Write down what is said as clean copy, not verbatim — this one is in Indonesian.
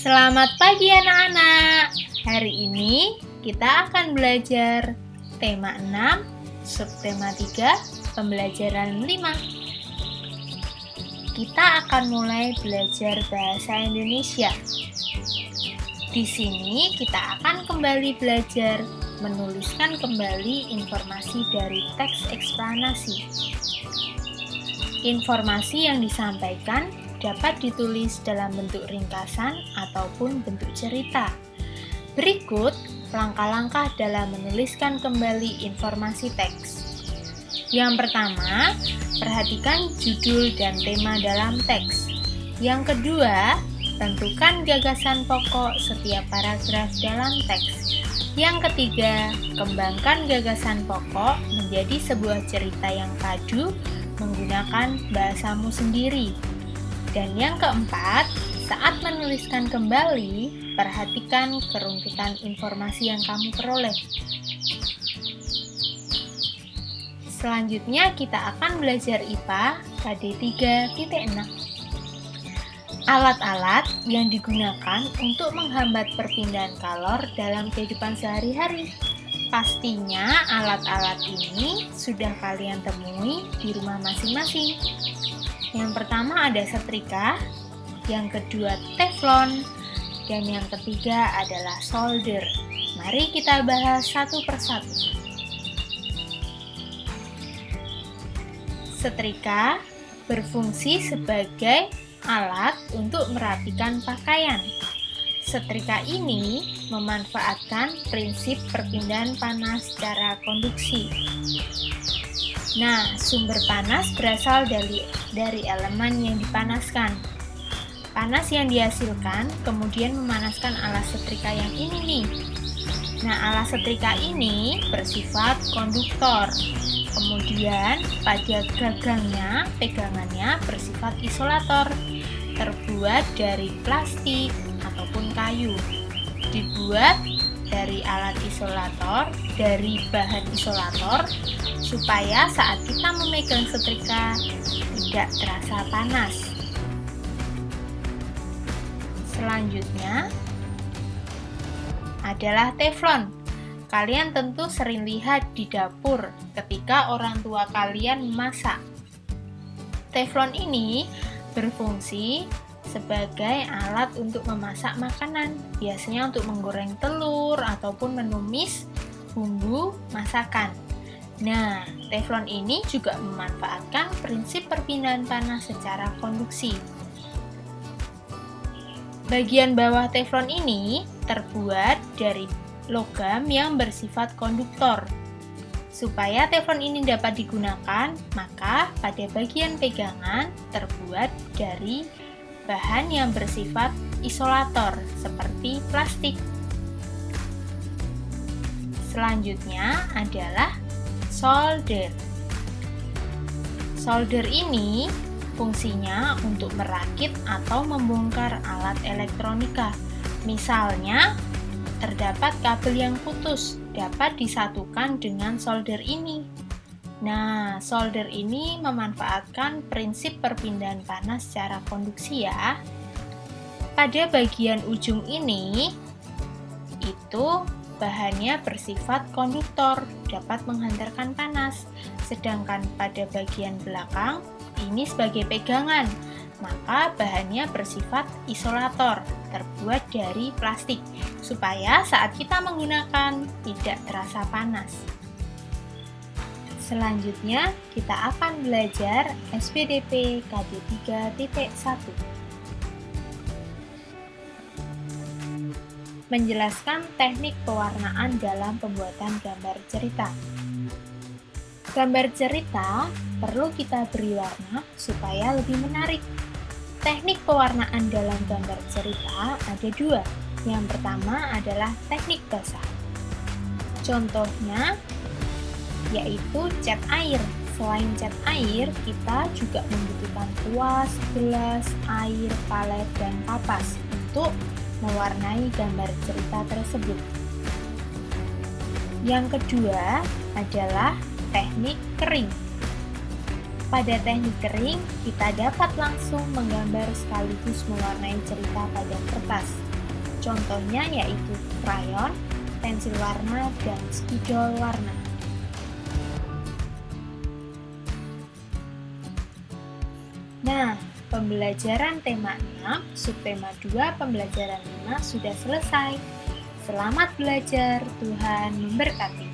Selamat pagi anak-anak. Hari ini kita akan belajar tema 6, subtema 3, pembelajaran 5. Kita akan mulai belajar bahasa Indonesia. Di sini kita akan kembali belajar menuliskan kembali informasi dari teks eksplanasi. Informasi yang disampaikan dapat ditulis dalam bentuk ringkasan ataupun bentuk cerita. Berikut langkah-langkah dalam menuliskan kembali informasi teks. Yang pertama, perhatikan judul dan tema dalam teks. Yang kedua, tentukan gagasan pokok setiap paragraf dalam teks. Yang ketiga, kembangkan gagasan pokok menjadi sebuah cerita yang padu menggunakan bahasamu sendiri. Dan yang keempat, saat menuliskan kembali, perhatikan keruntutan informasi yang kamu peroleh. Selanjutnya kita akan belajar IPA KD 3.6. Alat-alat yang digunakan untuk menghambat perpindahan kalor dalam kehidupan sehari-hari. Pastinya alat-alat ini sudah kalian temui di rumah masing-masing. Yang pertama ada setrika, yang kedua teflon, dan yang ketiga adalah solder. Mari kita bahas satu persatu. Setrika berfungsi sebagai alat untuk merapikan pakaian. Setrika ini memanfaatkan prinsip perpindahan panas secara konduksi. Nah, sumber panas berasal dari elemen yang dipanaskan. Panas yang dihasilkan kemudian memanaskan alas setrika yang ini nih. Nah, alas setrika ini bersifat konduktor. Kemudian pada gagangnya, pegangannya bersifat isolator, terbuat dari plastik ataupun kayu. Dibuat dari alat isolator, dari bahan isolator, supaya saat kita memegang setrika tidak terasa panas. Selanjutnya adalah teflon. Kalian tentu sering lihat di dapur ketika orang tua kalian memasak. Teflon ini berfungsi sebagai alat untuk memasak makanan, biasanya untuk menggoreng telur ataupun menumis bumbu masakan. Nah, teflon ini juga memanfaatkan prinsip perpindahan panas secara konduksi. Bagian bawah teflon ini terbuat dari logam yang bersifat konduktor. Supaya teflon ini dapat digunakan, maka pada bagian pegangan terbuat dari bahan yang bersifat isolator seperti plastik. Selanjutnya adalah solder. Solder ini fungsinya untuk merakit atau membongkar alat elektronika. Misalnya, terdapat kabel yang putus, dapat disatukan dengan solder ini. Nah, solder ini memanfaatkan prinsip perpindahan panas secara konduksi ya. Pada bagian ujung ini, itu bahannya bersifat konduktor, dapat menghantarkan panas. Sedangkan pada bagian belakang, ini sebagai pegangan, maka bahannya bersifat isolator, terbuat dari plastik, supaya saat kita menggunakan tidak terasa panas. Selanjutnya, kita akan belajar SPDP KD 3.1. Menjelaskan teknik pewarnaan dalam pembuatan gambar cerita. Gambar cerita perlu kita beri warna supaya lebih menarik. Teknik pewarnaan dalam gambar cerita ada dua. Yang pertama adalah teknik basah. Contohnya yaitu cat air. Selain cat air, kita juga membutuhkan kuas, gelas, air, palet, dan kapas untuk mewarnai gambar cerita tersebut. Yang kedua adalah teknik kering. Pada teknik kering, kita dapat langsung menggambar sekaligus mewarnai cerita pada kertas. Contohnya yaitu krayon, pensil warna, dan spidol warna. Nah, pembelajaran tema 6, subtema 2, pembelajaran 5 sudah selesai. Selamat belajar, Tuhan memberkati.